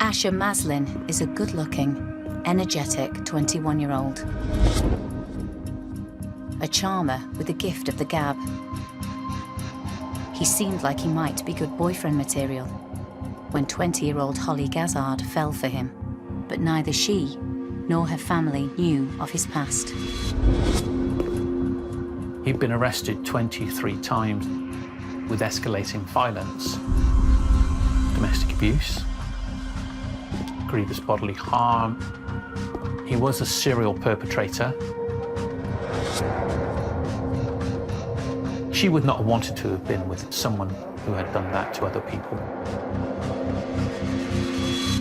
Asher Maslin is a good-looking, energetic 21-year-old. A charmer with the gift of the gab. He seemed like he might be good boyfriend material when 20-year-old Hollie Gazzard fell for him, but neither she nor her family knew of his past. He'd been arrested 23 times with escalating violence, domestic abuse, grievous bodily harm. He was a serial perpetrator. She would not have wanted to have been with someone who had done that to other people.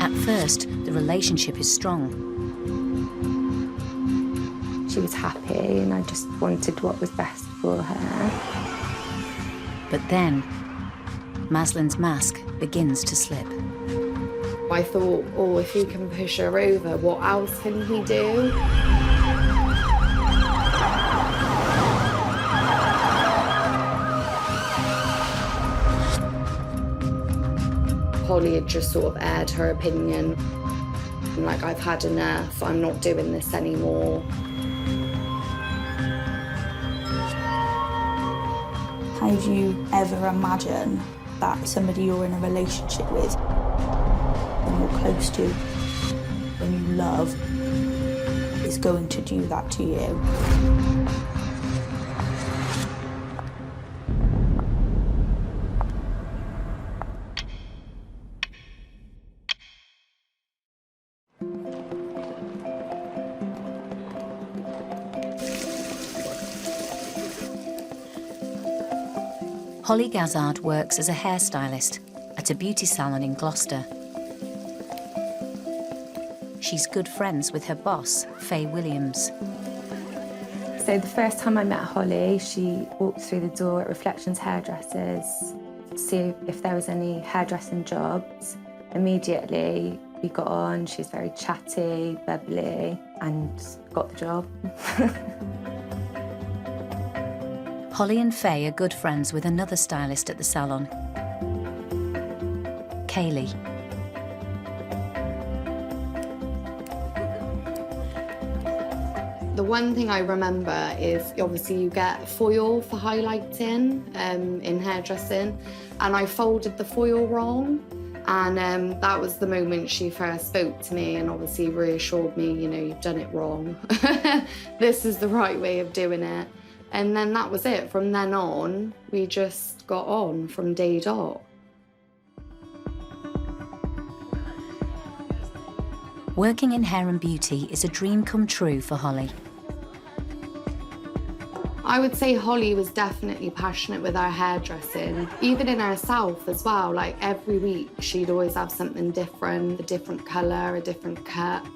At first, the relationship is strong. She was happy and I just wanted what was best for her. But then, Maslin's mask begins to slip. I thought, oh, if he can push her over, what else can he do? Hollie had just sort of aired her opinion. Like, I've had enough, I'm not doing this anymore. How do you ever imagine that somebody you're in a relationship with, and you're close to, and you love, is going to do that to you? Hollie Gazzard works as a hairstylist at a beauty salon in Gloucester. She's good friends with her boss, Faye Williams. So the first time I met Hollie, she walked through the door at Reflections Hairdressers to see if there was any hairdressing jobs. Immediately we got on, she was very chatty, bubbly, and got the job. Hollie and Faye are good friends with another stylist at the salon, Kaylee. The one thing I remember is obviously you get foil for highlighting in hairdressing, and I folded the foil wrong, and that was the moment she first spoke to me and obviously reassured me, you know, you've done it wrong. This is the right way of doing it. And then that was it. From then on, we just got on from day dot. Working in hair and beauty is a dream come true for Hollie. I would say Hollie was definitely passionate with her hairdressing, even in herself as well. Like every week, she'd always have something different, a different colour, a different cut.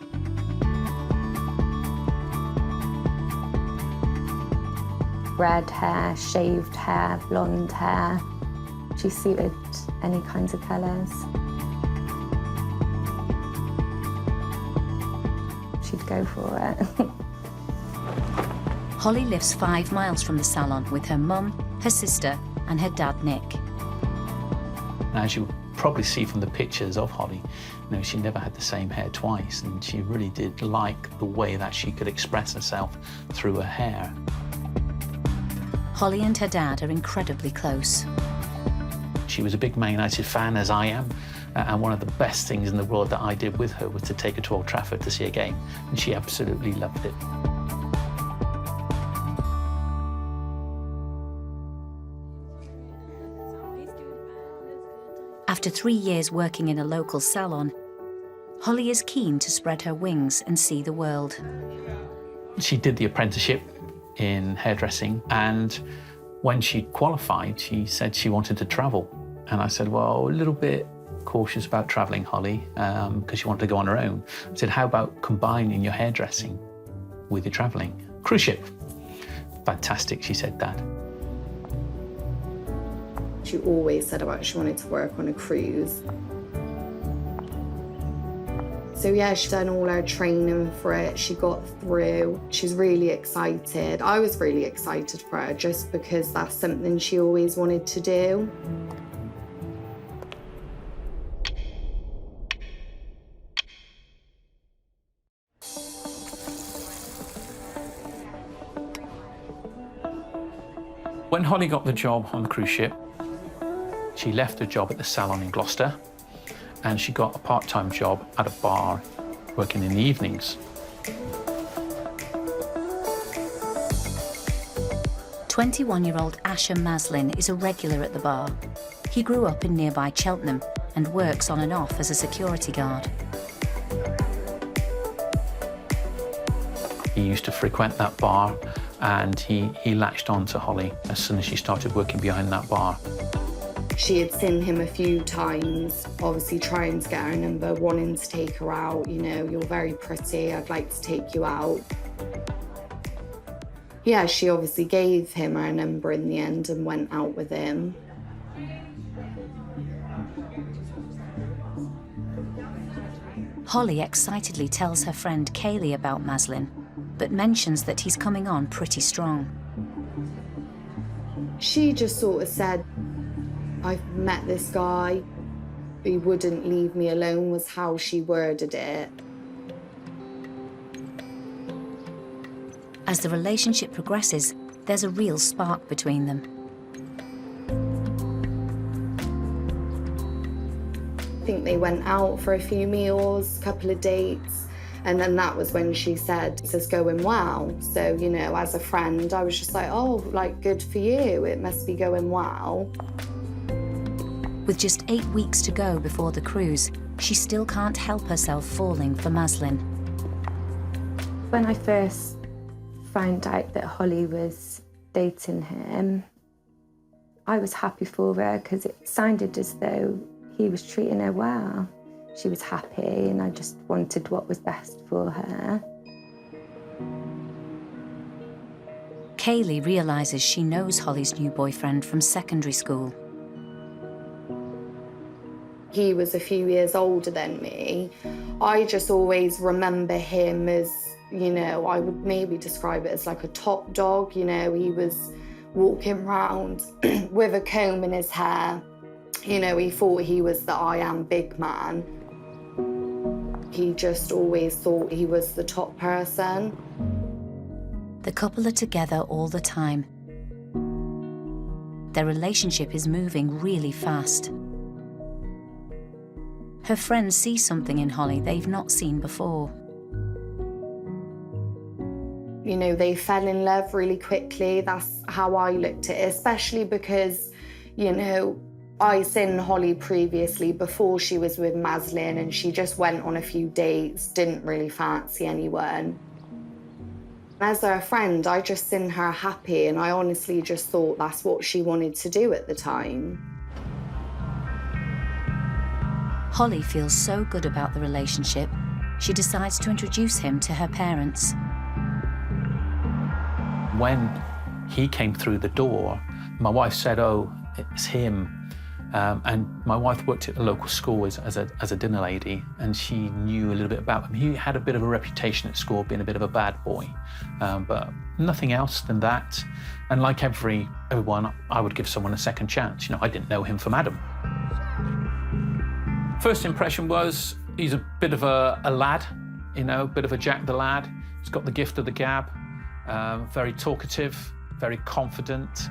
Red hair, shaved hair, blonde hair. She suited any kinds of colours. She'd go for it. Hollie lives 5 miles from the salon with her mum, her sister, and her dad, Nick. As you probably see from the pictures of Hollie, you know, she never had the same hair twice, and she really did like the way that she could express herself through her hair. Hollie and her dad are incredibly close. She was a big Man United fan, as I am, and one of the best things in the world that I did with her was to take her to Old Trafford to see a game, and she absolutely loved it. After 3 years working in a local salon, Hollie is keen to spread her wings and see the world. She did the apprenticeship in hairdressing, and when she qualified, she said she wanted to travel. And I said, well, a little bit cautious about traveling, Hollie, because she wanted to go on her own. I said, how about combining your hairdressing with your traveling? Cruise ship. Fantastic, she said, Dad. She always said about she wanted to work on a cruise. So yeah, she's done all her training for it. She got through. She's really excited. I was really excited for her just because that's something she always wanted to do. When Hollie got the job on the cruise ship, she left her job at the salon in Gloucester, and she got a part-time job at a bar working in the evenings. 21-year-old Asher Maslin is a regular at the bar. He grew up in nearby Cheltenham and works on and off as a security guard. He used to frequent that bar, and he latched on to Hollie as soon as she started working behind that bar. She had seen him a few times, obviously trying to get her number, wanting to take her out. You know, you're very pretty, I'd like to take you out. Yeah, she obviously gave him her number in the end and went out with him. Hollie excitedly tells her friend Kaylee about Maslin, but mentions that he's coming on pretty strong. She just sort of said, I've met this guy, he wouldn't leave me alone, was how she worded it. As the relationship progresses, there's a real spark between them. I think they went out for a few meals, a couple of dates, and then that was when she said, it's going well. So, you know, as a friend, I was just like, oh, like, good for you, it must be going well. With just 8 weeks to go before the cruise, she still can't help herself falling for Maslin. When I first found out that Hollie was dating him, I was happy for her because it sounded as though he was treating her well. She was happy and I just wanted what was best for her. Kaylee realises she knows Hollie's new boyfriend from secondary school. He was a few years older than me. I just always remember him as, you know, I would maybe describe it as like a top dog. You know, he was walking around with a comb in his hair. You know, he thought he was the I am big man. He just always thought he was the top person. The couple are together all the time. Their relationship is moving really fast. Her friends see something in Hollie they've not seen before. You know, they fell in love really quickly. That's how I looked at it, especially because, you know, I seen Hollie previously before she was with Maslin, and she just went on a few dates, didn't really fancy anyone. As her friend, I just seen her happy, and I honestly just thought that's what she wanted to do at the time. Hollie feels so good about the relationship, she decides to introduce him to her parents. When he came through the door, my wife said, oh, it's him. And my wife worked at a local school as a dinner lady, and she knew a little bit about him. He had a bit of a reputation at school, being a bit of a bad boy, but nothing else than that. And like everyone, I would give someone a second chance. You know, I didn't know him from Adam. First impression was he's a bit of a lad, you know, a bit of a Jack the lad. He's got the gift of the gab, very talkative, very confident.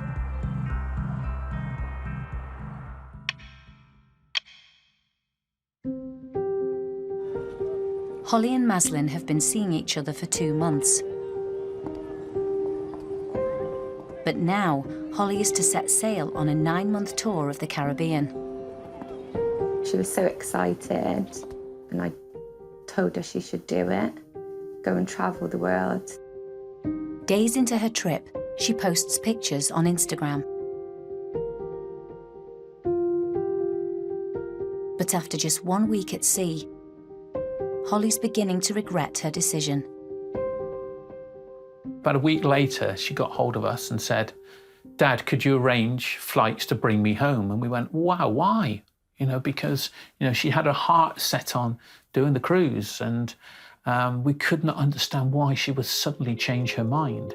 Hollie and Maslin have been seeing each other for 2 months. But now, Hollie is to set sail on a 9-month tour of the Caribbean. She was so excited, and I told her she should do it, go and travel the world. Days into her trip, she posts pictures on Instagram. But after just 1 week at sea, Hollie's beginning to regret her decision. About a week later, she got hold of us and said, Dad, could you arrange flights to bring me home? And we went, wow, why? You know, because, you know, she had her heart set on doing the cruise, and we could not understand why she would suddenly change her mind.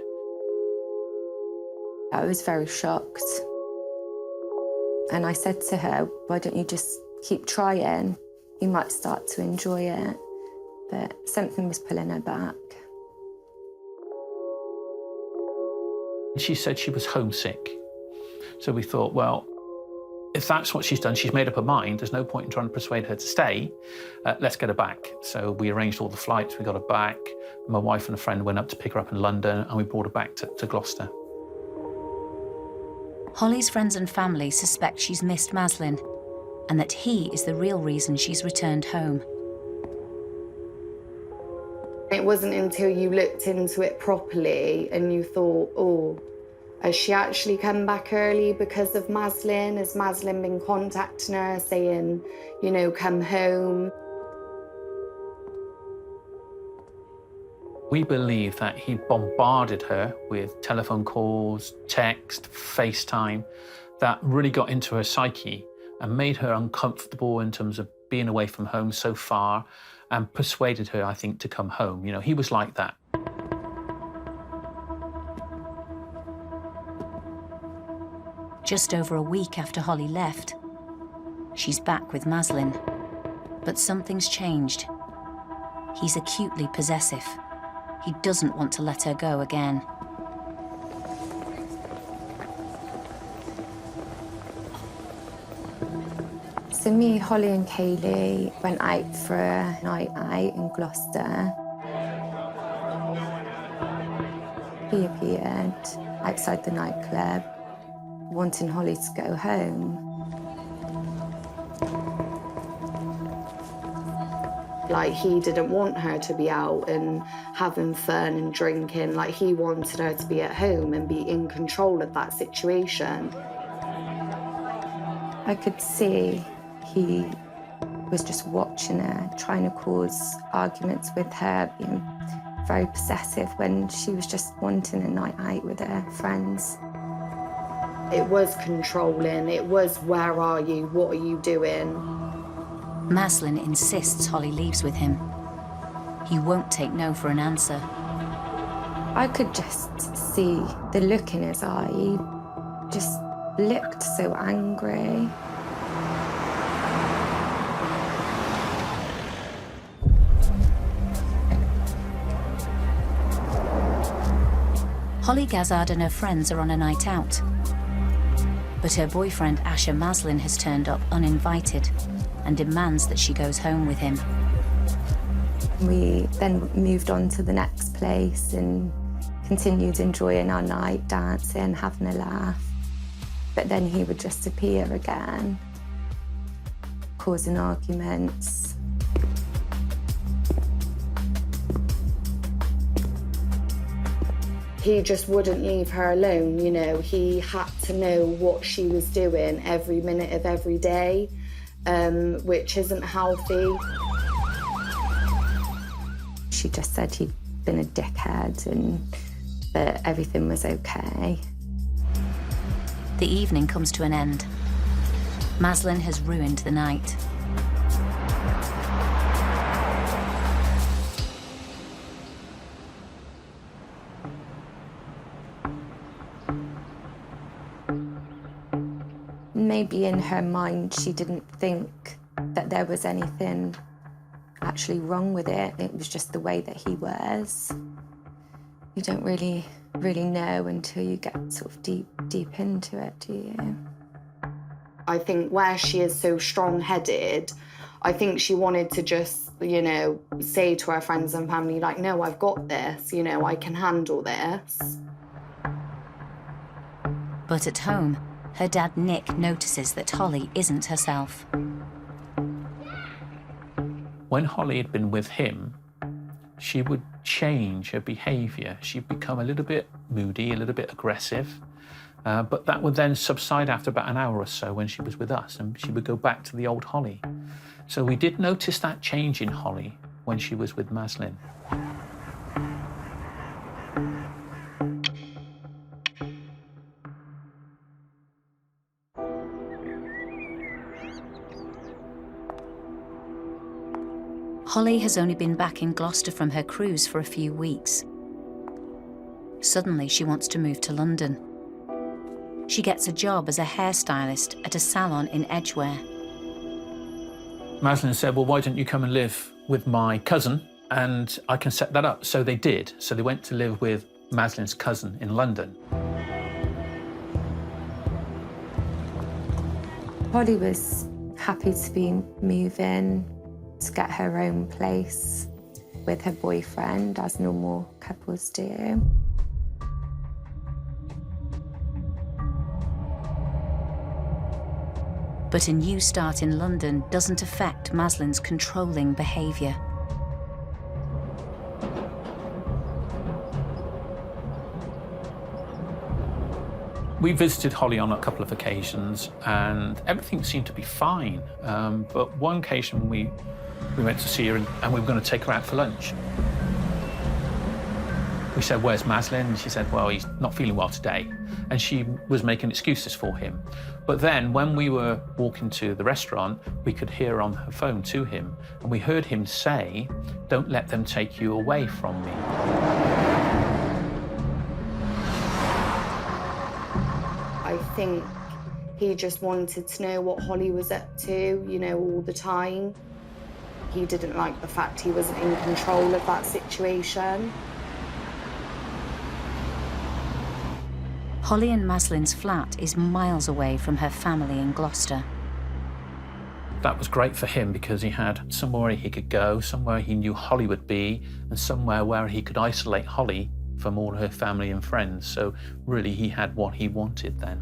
I was very shocked. And I said to her, why don't you just keep trying? You might start to enjoy it. But something was pulling her back. She said she was homesick. So we thought, well, if that's what she's done, she's made up her mind, there's no point in trying to persuade her to stay, let's get her back. So we arranged all the flights, we got her back. My wife and a friend went up to pick her up in London, and we brought her back to Gloucester. Hollie's friends and family suspect she's missed Maslin, and that he is the real reason she's returned home. It wasn't until you looked into it properly and you thought, oh, has she actually come back early because of Maslin? Has Maslin been contacting her saying, you know, come home? We believe that he bombarded her with telephone calls, text, FaceTime, that really got into her psyche and made her uncomfortable in terms of being away from home so far, and persuaded her, I think, to come home. You know, he was like that. Just over a week after Hollie left, she's back with Maslin. But something's changed. He's acutely possessive. He doesn't want to let her go again. So me, Hollie and Kaylee went out for a night out in Gloucester. He appeared outside the nightclub, wanting Hollie to go home. Like, he didn't want her to be out and having fun and drinking. Like, he wanted her to be at home and be in control of that situation. I could see he was just watching her, trying to cause arguments with her, being very possessive when she was just wanting a night out with her friends. It was controlling. It was, where are you? What are you doing? Maslin insists Hollie leaves with him. He won't take no for an answer. I could just see the look in his eye. He just looked so angry. Hollie Gazzard and her friends are on a night out. But her boyfriend, Asher Maslin, has turned up uninvited and demands that she goes home with him. We then moved on to the next place and continued enjoying our night, dancing, having a laugh. But then he would just appear again, causing arguments. He just wouldn't leave her alone, you know. He had to know what she was doing every minute of every day, which isn't healthy. She just said he'd been a dickhead and that everything was okay. The evening comes to an end. Maslin has ruined the night. Maybe in her mind, she didn't think that there was anything actually wrong with it. It was just the way that he was. You don't really know until you get sort of deep into it, do you? I think where she is so strong-headed, I think she wanted to just, you know, say to her friends and family, like, no, I've got this, you know, I can handle this. But at home, her dad Nick notices that Hollie isn't herself. When Hollie had been with him, she would change her behaviour. She'd become a little bit moody, a little bit aggressive, but that would then subside after about an hour or so when she was with us, and she would go back to the old Hollie. So we did notice that change in Hollie when she was with Maslin. Hollie has only been back in Gloucester from her cruise for a few weeks. Suddenly, she wants to move to London. She gets a job as a hairstylist at a salon in Edgware. Maslin said, well, why don't you come and live with my cousin and I can set that up. So they did. So they went to live with Maslin's cousin in London. Hollie was happy to be moving, to get her own place with her boyfriend, as normal couples do. But a new start in London doesn't affect Maslin's controlling behaviour. We visited Hollie on a couple of occasions and everything seemed to be fine. But one occasion we went to see her and we were going to take her out for lunch. We said, "Where's Maslin?" And she said, "Well, he's not feeling well today." And she was making excuses for him. But then when we were walking to the restaurant, we could hear on her phone to him, and we heard him say, "Don't let them take you away from me." I think he just wanted to know what Hollie was up to, you know, all the time. He didn't like the fact he wasn't in control of that situation. Hollie and Maslin's flat is miles away from her family in Gloucester. That was great for him because he had somewhere he could go, somewhere he knew Hollie would be, and somewhere where he could isolate Hollie from all her family and friends. So really he had what he wanted then.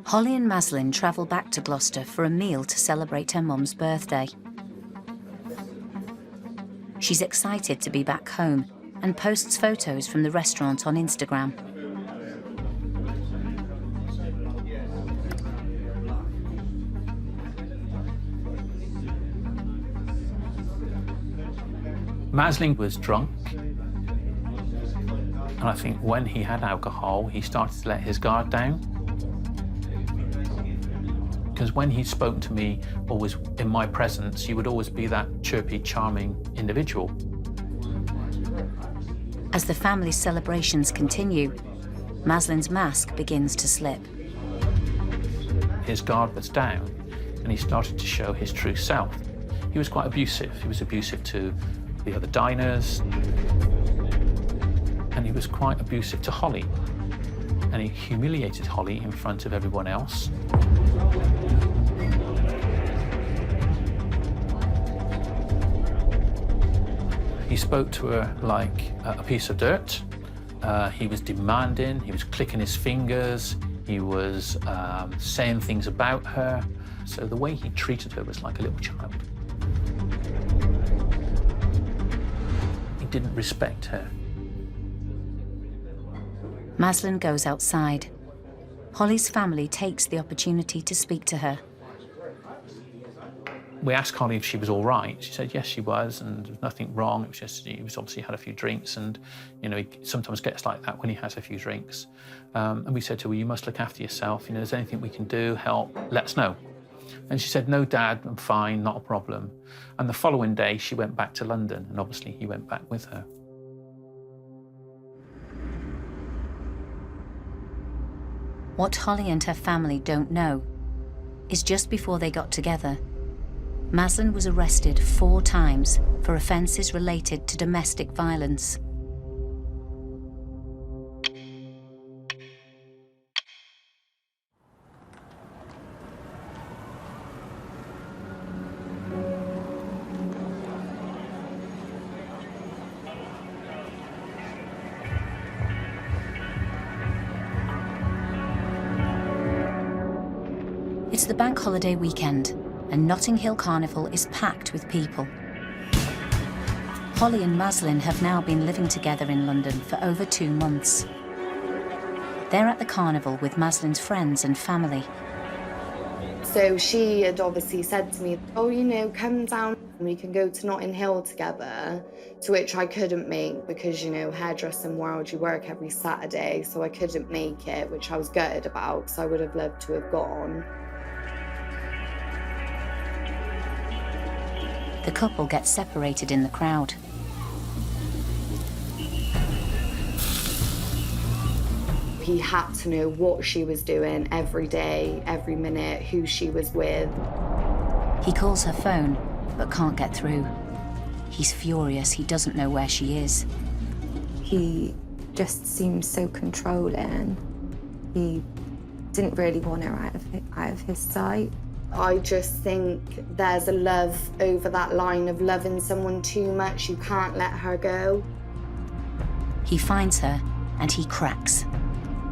Hollie and Maslin travel back to Gloucester for a meal to celebrate her mum's birthday. She's excited to be back home and posts photos from the restaurant on Instagram. Maslin was drunk, and I think when he had alcohol, he started to let his guard down. Because when he spoke to me, or was in my presence, he would always be that chirpy, charming individual. As the family's celebrations continue, Maslin's mask begins to slip. His guard was down, and he started to show his true self. He was quite abusive. He was abusive to the other diners, and he was quite abusive to Hollie. And he humiliated Hollie in front of everyone else. He spoke to her like a piece of dirt. He was demanding, he was clicking his fingers, he was saying things about her. So the way he treated her was like a little child. He didn't respect her. Maslin goes outside. Hollie's family takes the opportunity to speak to her. We asked Hollie if she was all right. She said yes, she was, and there was nothing wrong. It was just he was obviously had a few drinks, and you know he sometimes gets like that when he has a few drinks. And we said to her, "Well, you must look after yourself. You know, is there anything we can do? Help? Let us know." And she said, "No, Dad, I'm fine, not a problem." And the following day, she went back to London, and obviously he went back with her. What Hollie and her family don't know is just before they got together, Maslin was arrested 4 times for offences related to domestic violence. It's the bank holiday weekend, and Notting Hill Carnival is packed with people. Hollie and Maslin have now been living together in London for over 2 months. They're at the carnival with Maslin's friends and family. So she had obviously said to me, "Oh, you know, come down and we can go to Notting Hill together," to which I couldn't make because, you know, hairdressing world, you work every Saturday, so I couldn't make it, which I was gutted about because I would have loved to have gone. The couple gets separated in the crowd. He had to know what she was doing every day, every minute, who she was with. He calls her phone but can't get through. He's furious. He doesn't know where she is. He just seems so controlling. He didn't really want her out of his sight. I just think there's a love over that line of loving someone too much. You can't let her go. He finds her and he cracks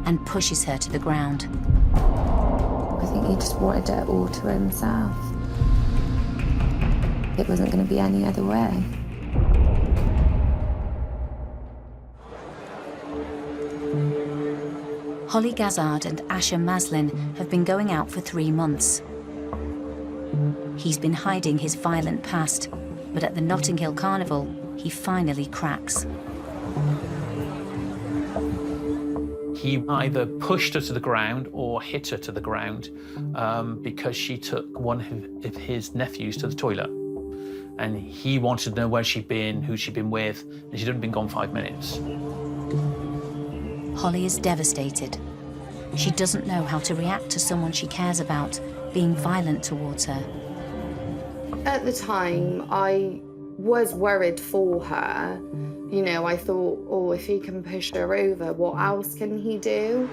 and pushes her to the ground. I think he just wanted it all to himself. It wasn't going to be any other way. Hollie Gazzard and Asher Maslin have been going out for 3 months. He's been hiding his violent past, but at the Notting Hill Carnival, he finally cracks. He either pushed her to the ground or hit her to the ground because she took one of his nephews to the toilet. And he wanted to know where she'd been, who she'd been with, and she'd only been gone 5 minutes. Hollie is devastated. She doesn't know how to react to someone she cares about being violent towards her. At the time, I was worried for her. You know, I thought, oh, if he can push her over, what else can he do?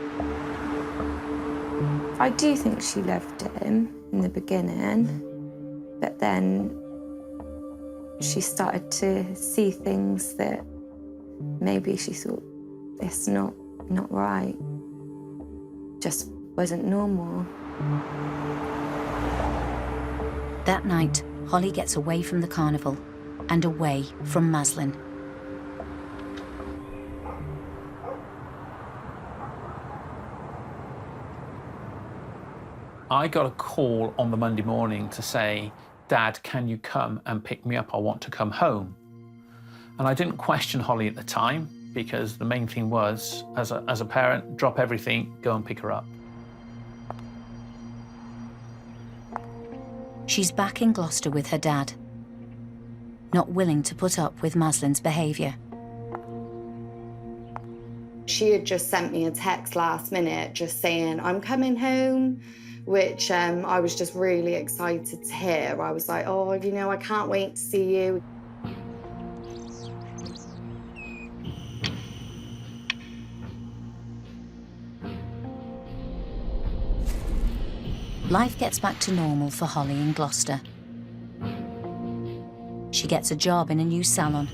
I do think she loved him in the beginning, but then she started to see things that maybe she thought, it's not right. Just wasn't normal. That night, Hollie gets away from the carnival and away from Maslin. I got a call on the Monday morning to say, Dad, can you come and pick me up? I want to come home. And I didn't question Hollie at the time because the main thing was, as a parent, drop everything, go and pick her up. She's back in Gloucester with her dad, not willing to put up with Maslin's behaviour. She had just sent me a text last minute just saying, I'm coming home, which I was just really excited to hear. I was like, oh, you know, I can't wait to see you. Life gets back to normal for Hollie in Gloucester. She gets a job in a new salon.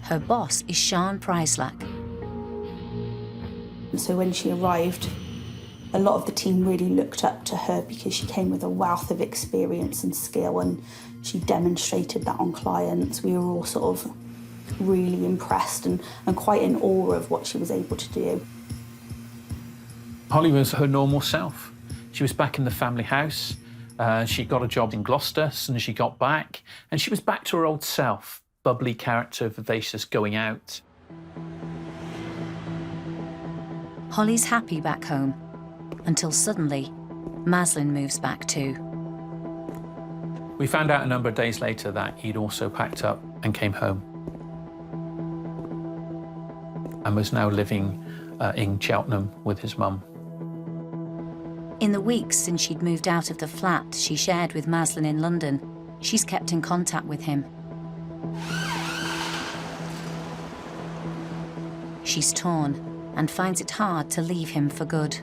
Her boss is Sian Pryslack. So when she arrived, a lot of the team really looked up to her because she came with a wealth of experience and skill, and she demonstrated that on clients. We were all sort of really impressed and quite in awe of what she was able to do. Hollie was her normal self. She was back in the family house. She got a job in Gloucester as soon as she got back, and she was back to her old self, bubbly character, vivacious, going out. Hollie's happy back home, until suddenly, Maslin moves back too. We found out a number of days later that he'd also packed up and came home and was now living in Cheltenham with his mum. In the weeks since she'd moved out of the flat she shared with Maslin in London, she's kept in contact with him. She's torn and finds it hard to leave him for good.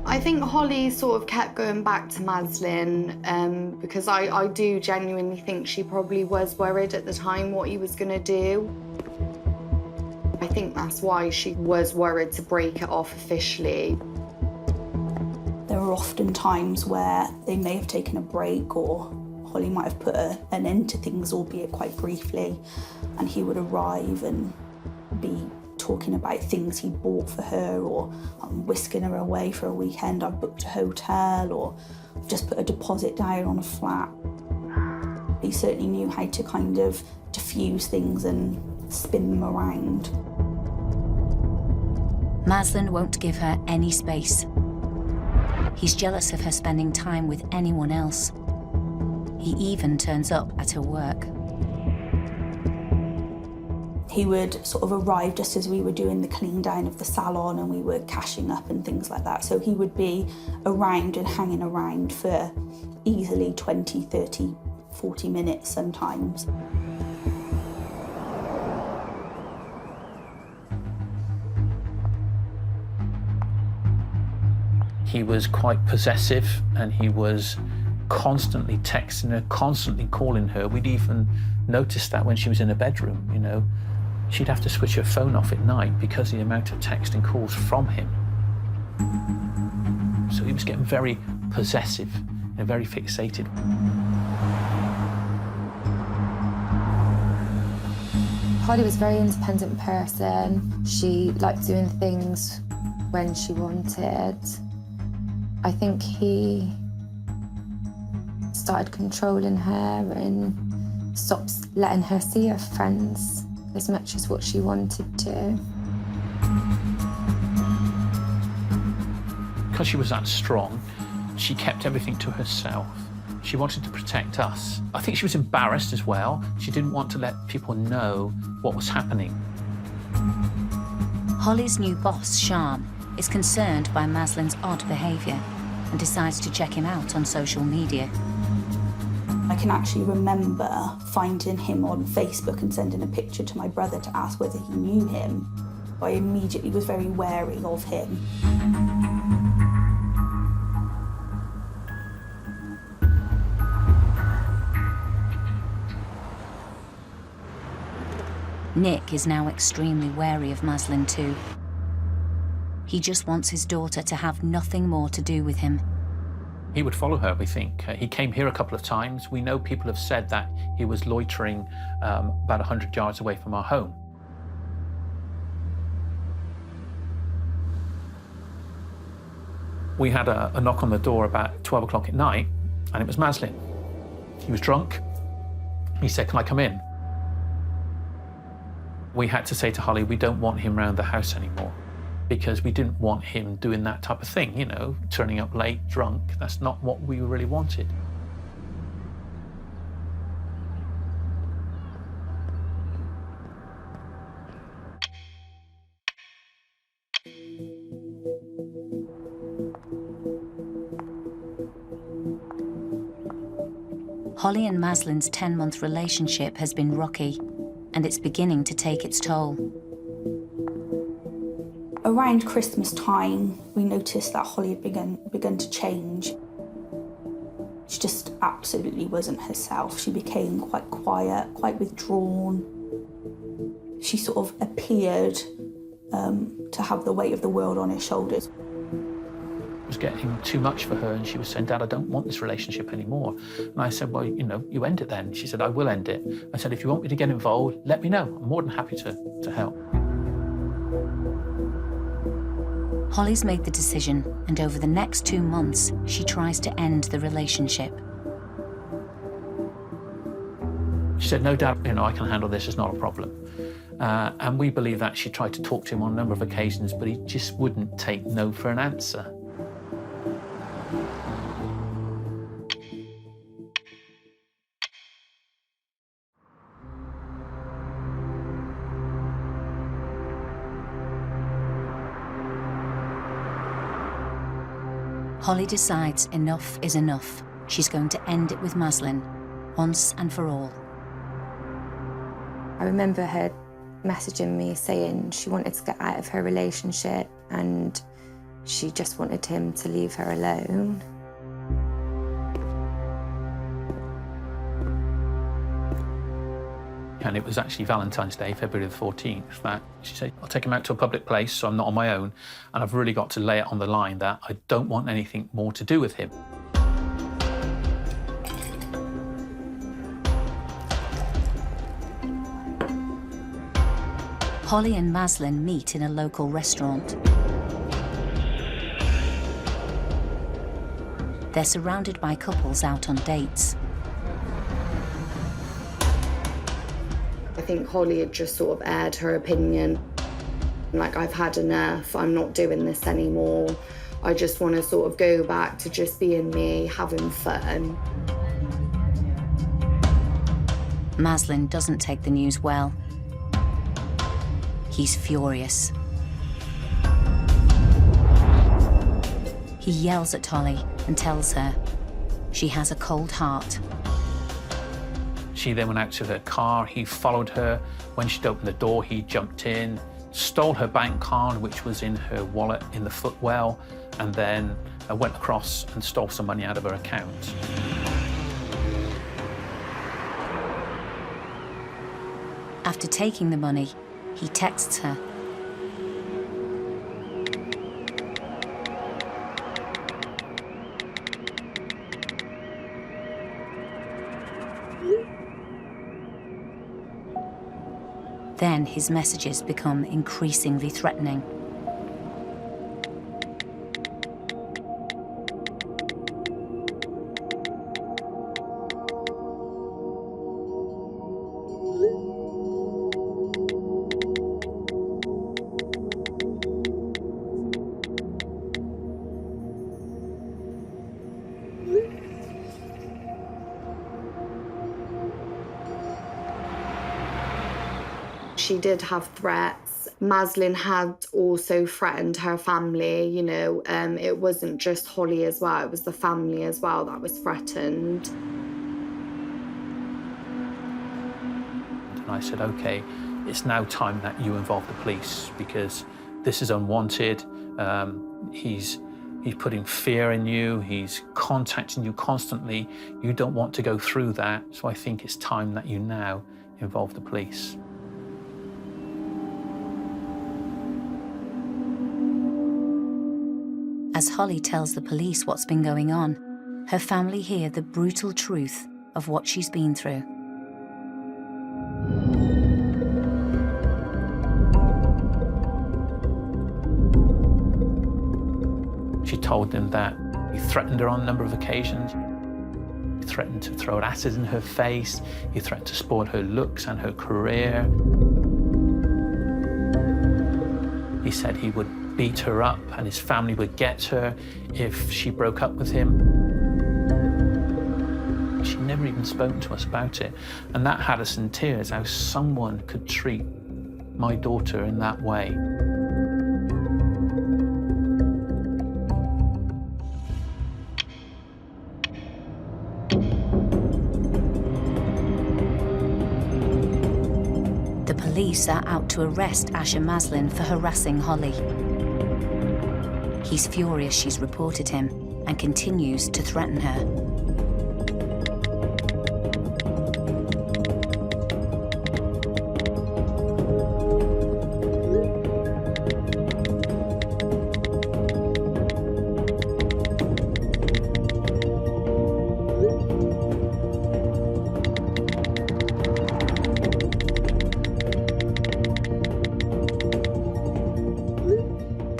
I think Hollie sort of kept going back to Maslin because I do genuinely think she probably was worried at the time what he was going to do. I think that's why she was worried to break it off officially. There were often times where they may have taken a break, or Hollie might have put an end to things, albeit quite briefly, and he would arrive and be talking about things he bought for her, or I'm whisking her away for a weekend, I've booked a hotel, or I've just put a deposit down on a flat. He certainly knew how to kind of diffuse things and spin them around. Maslin won't give her any space. He's jealous of her spending time with anyone else. He even turns up at her work. He would sort of arrive just as we were doing the clean down of the salon and we were cashing up and things like that. So he would be around and hanging around for easily 20, 30, 40 minutes sometimes. He was quite possessive and he was constantly texting her, constantly calling her. We'd even noticed that when she was in her bedroom, you know. She'd have to switch her phone off at night because of the amount of text and calls from him. So he was getting very possessive and very fixated. Hollie was a very independent person. She liked doing things when she wanted. I think he started controlling her and stopped letting her see her friends as much as what she wanted to. Because she was that strong, she kept everything to herself. She wanted to protect us. I think she was embarrassed as well. She didn't want to let people know what was happening. Hollie's new boss, Sian, is concerned by Maslin's odd behaviour and decides to check him out on social media. I can actually remember finding him on Facebook and sending a picture to my brother to ask whether he knew him. I immediately was very wary of him. Nick is now extremely wary of Maslin too. He just wants his daughter to have nothing more to do with him. He would follow her, we think. He came here a couple of times. We know people have said that he was loitering about 100 yards away from our home. We had a knock on the door about 12 o'clock at night, and it was Maslin. He was drunk. He said, "Can I come in?" We had to say to Hollie, we don't want him around the house anymore, because we didn't want him doing that type of thing, you know, turning up late, drunk. That's not what we really wanted. Hollie and Maslin's 10-month relationship has been rocky, and it's beginning to take its toll. Around Christmas time, we noticed that Hollie had begun to change. She just absolutely wasn't herself. She became quite quiet, quite withdrawn. She sort of appeared to have the weight of the world on her shoulders. It was getting too much for her, and she was saying, "Dad, I don't want this relationship anymore." And I said, "Well, you know, you end it then." She said, "I will end it." I said, "If you want me to get involved, let me know. I'm more than happy to help." Hollie's made the decision, and over the next 2 months, she tries to end the relationship. She said, "No, Dad, you know, I can handle this. It's not a problem." And we believe that she tried to talk to him on a number of occasions, but he just wouldn't take no for an answer. Hollie decides enough is enough. She's going to end it with Maslin, once and for all. I remember her messaging me saying she wanted to get out of her relationship and she just wanted him to leave her alone. And it was actually Valentine's Day, February the 14th, that she said, "I'll take him out to a public place so I'm not on my own, and I've really got to lay it on the line that I don't want anything more to do with him." Hollie and Maslin meet in a local restaurant. They're surrounded by couples out on dates. I think Hollie had just sort of aired her opinion. Like, I've had enough, I'm not doing this anymore. I just want to sort of go back to just being me, having fun. Maslin doesn't take the news well. He's furious. He yells at Hollie and tells her she has a cold heart. She then went out to her car. He followed her. When she'd opened the door, he jumped in, stole her bank card, which was in her wallet in the footwell, and then went across and stole some money out of her account. After taking the money, he texts her. Then his messages become increasingly threatening. She did have threats. Maslin had also threatened her family, you know, it wasn't just Hollie as well, it was the family as well that was threatened. And I said, okay, it's now time that you involve the police because this is unwanted. He's putting fear in you, he's contacting you constantly. You don't want to go through that, so I think it's time that you now involve the police. As Hollie tells the police what's been going on, her family hear the brutal truth of what she's been through. She told them that he threatened her on a number of occasions. He threatened to throw acid in her face. He threatened to spoil her looks and her career. He said he would beat her up and his family would get her if she broke up with him. She never even spoke to us about it. And that had us in tears, how someone could treat my daughter in that way. The police are out to arrest Asher Maslin for harassing Hollie. He's furious she's reported him and continues to threaten her.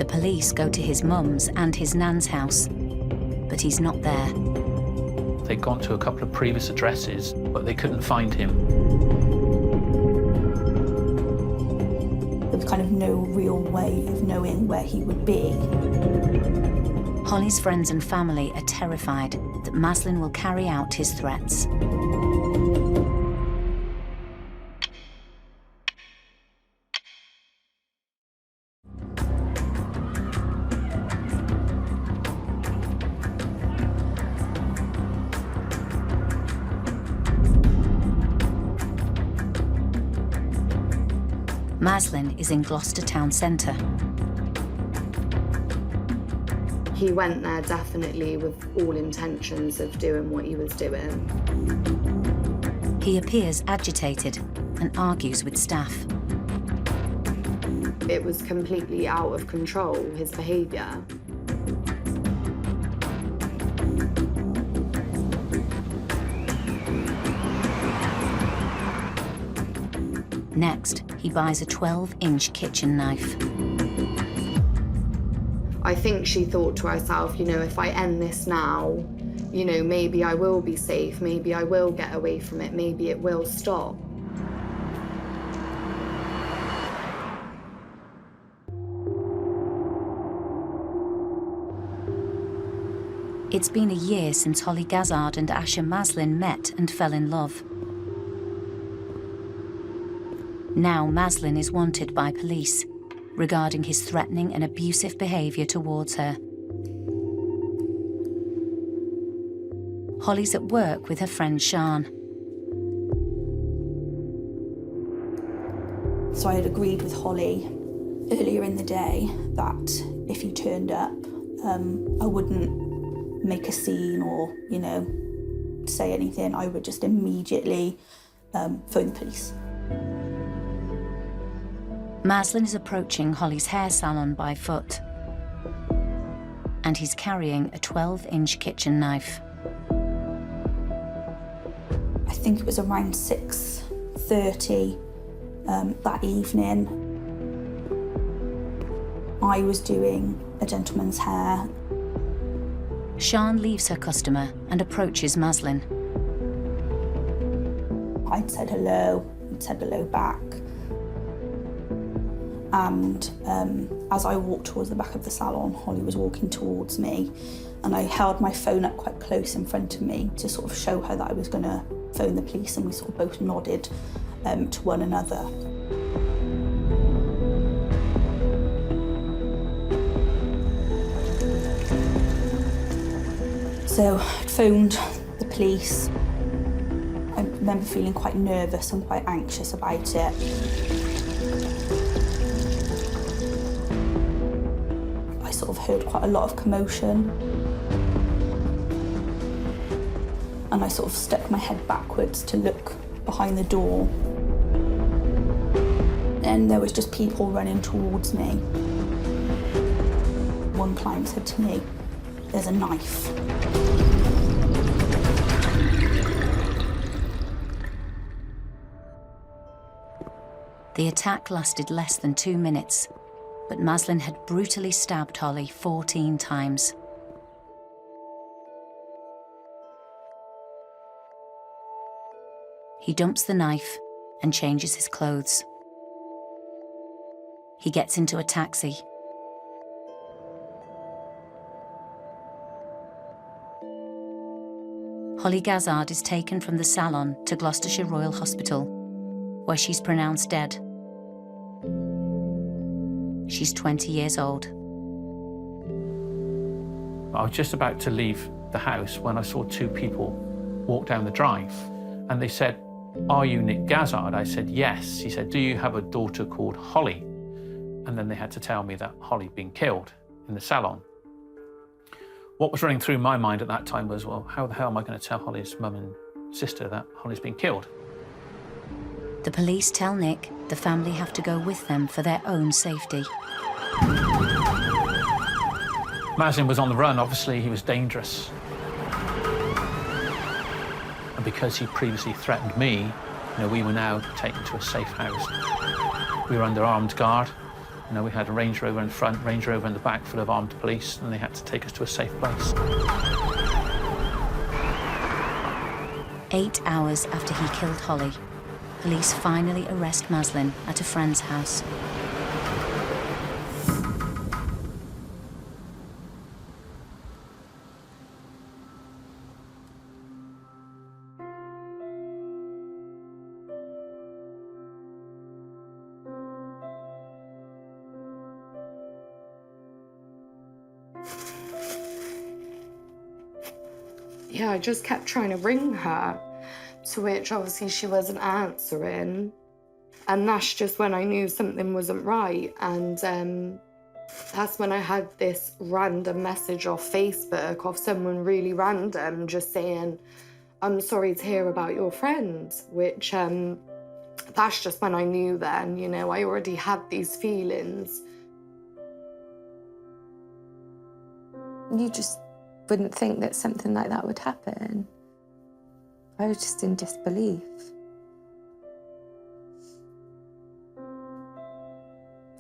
Police go to his mum's and his nan's house, but he's not there. They'd gone to a couple of previous addresses, but they couldn't find him. There was kind of no real way of knowing where he would be. Hollie's friends and family are terrified that Maslin will carry out his threats. Maslin is in Gloucester town centre. He went there definitely with all intentions of doing what he was doing. He appears agitated and argues with staff. It was completely out of control, his behaviour. Next, he buys a 12-inch kitchen knife. I think she thought to herself, you know, if I end this now, you know, maybe I will be safe, maybe I will get away from it, maybe it will stop. It's been a year since Hollie Gazzard and Asher Maslin met and fell in love. Now Maslin is wanted by police regarding his threatening and abusive behaviour towards her. Hollie's at work with her friend Sian. So I had agreed with Hollie earlier in the day that if he turned up, I wouldn't make a scene or, say anything. I would just immediately phone the police. Maslin is approaching Hollie's hair salon by foot, and he's carrying a 12-inch kitchen knife. I think it was around 6:30 that evening. I was doing a gentleman's hair. Sian leaves her customer and approaches Maslin. I'd said hello, he'd said hello back. And as I walked towards the back of the salon, Hollie was walking towards me, and I held my phone up quite close in front of me to sort of show her that I was going to phone the police, and we sort of both nodded to one another. So I phoned the police. I remember feeling quite nervous and quite anxious about it. I sort of heard quite a lot of commotion. And I sort of stuck my head backwards to look behind the door. And there was just people running towards me. One client said to me, "There's a knife." The attack lasted less than 2 minutes, but Maslin had brutally stabbed Hollie 14 times. He dumps the knife and changes his clothes. He gets into a taxi. Hollie Gazzard is taken from the salon to Gloucestershire Royal Hospital, where she's pronounced dead. She's 20 years old. I was just about to leave the house when I saw two people walk down the drive, and they said, "Are you Nick Gazzard?" I said, "Yes." He said, "Do you have a daughter called Hollie?" And then they had to tell me that Hollie'd been killed in the salon. What was running through my mind at that time was, well, how the hell am I going to tell Hollie's mum and sister that Hollie's been killed? The police tell Nick the family have to go with them for their own safety. Maslin was on the run. Obviously, he was dangerous. And because he previously threatened me, we were now taken to a safe house. We were under armed guard. We had a Range Rover in front, Range Rover in the back full of armed police, and they had to take us to a safe place. 8 hours after he killed Hollie, police finally arrest Maslin at a friend's house. Yeah, I just kept trying to ring her, to which obviously she wasn't answering. And that's just when I knew something wasn't right. And that's when I had this random message off Facebook of someone really random just saying, "I'm sorry to hear about your friend," which that's just when I knew then, I already had these feelings. You just wouldn't think that something like that would happen. I was just in disbelief.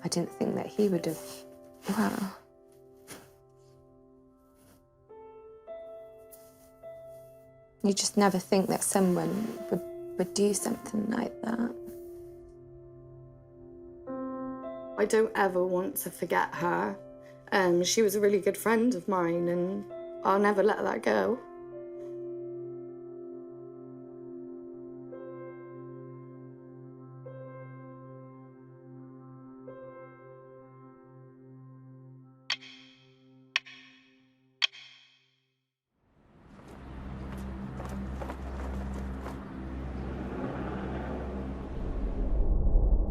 I didn't think that he would have, wow. You just never think that someone would do something like that. I don't ever want to forget her. She was a really good friend of mine, and I'll never let that go.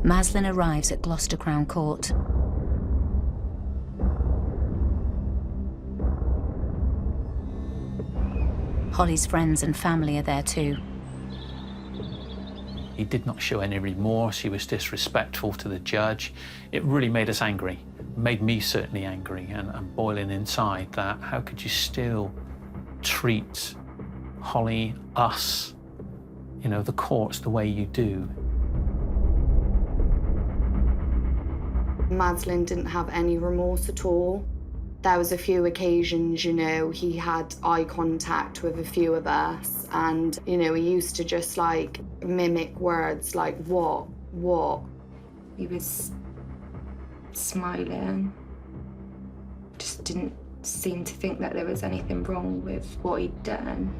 Maslin arrives at Gloucester Crown Court. Hollie's friends and family are there too. He did not show any remorse. He was disrespectful to the judge. It really made us angry. It made me certainly angry and boiling inside that how could you still treat Hollie, us, you know, the courts the way you do? Maslin didn't have any remorse at all. There was a few occasions, you know, he had eye contact with a few of us and, you know, he used to just like mimic words like, what? He was smiling. Just didn't seem to think that there was anything wrong with what he'd done.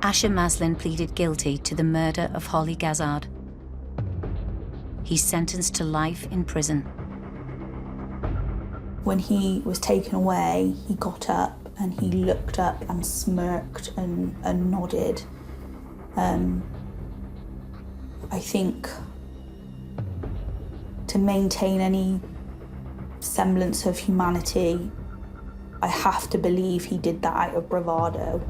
Asher Maslin pleaded guilty to the murder of Hollie Gazzard. He's sentenced to life in prison. When he was taken away, he got up and he looked up and smirked and nodded. I think to maintain any semblance of humanity, I have to believe he did that out of bravado.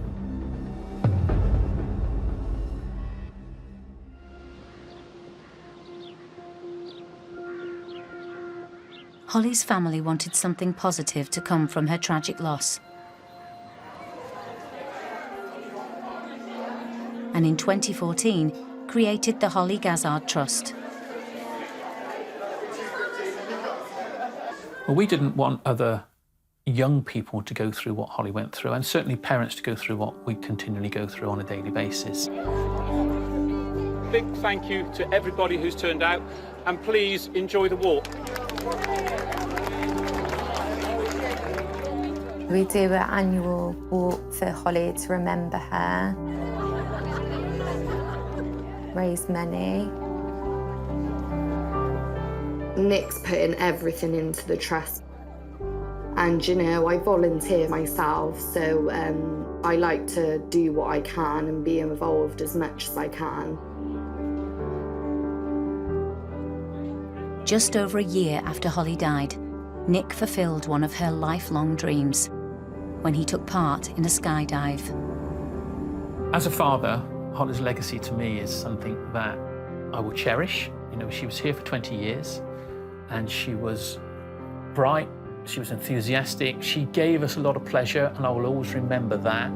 Hollie's family wanted something positive to come from her tragic loss. And in 2014, created the Hollie Gazzard Trust. Well, we didn't want other young people to go through what Hollie went through, and certainly parents to go through what we continually go through on a daily basis. Big thank you to everybody who's turned out, and please enjoy the walk. We do an annual walk for Hollie to remember her, raise money. Nick's putting everything into the trust. And, you know, I volunteer myself, so I like to do what I can and be involved as much as I can. Just over a year after Hollie died, Nick fulfilled one of her lifelong dreams when he took part in a skydive. As a father, Hollie's legacy to me is something that I will cherish. You know, she was here for 20 years and she was bright, she was enthusiastic, she gave us a lot of pleasure, and I will always remember that.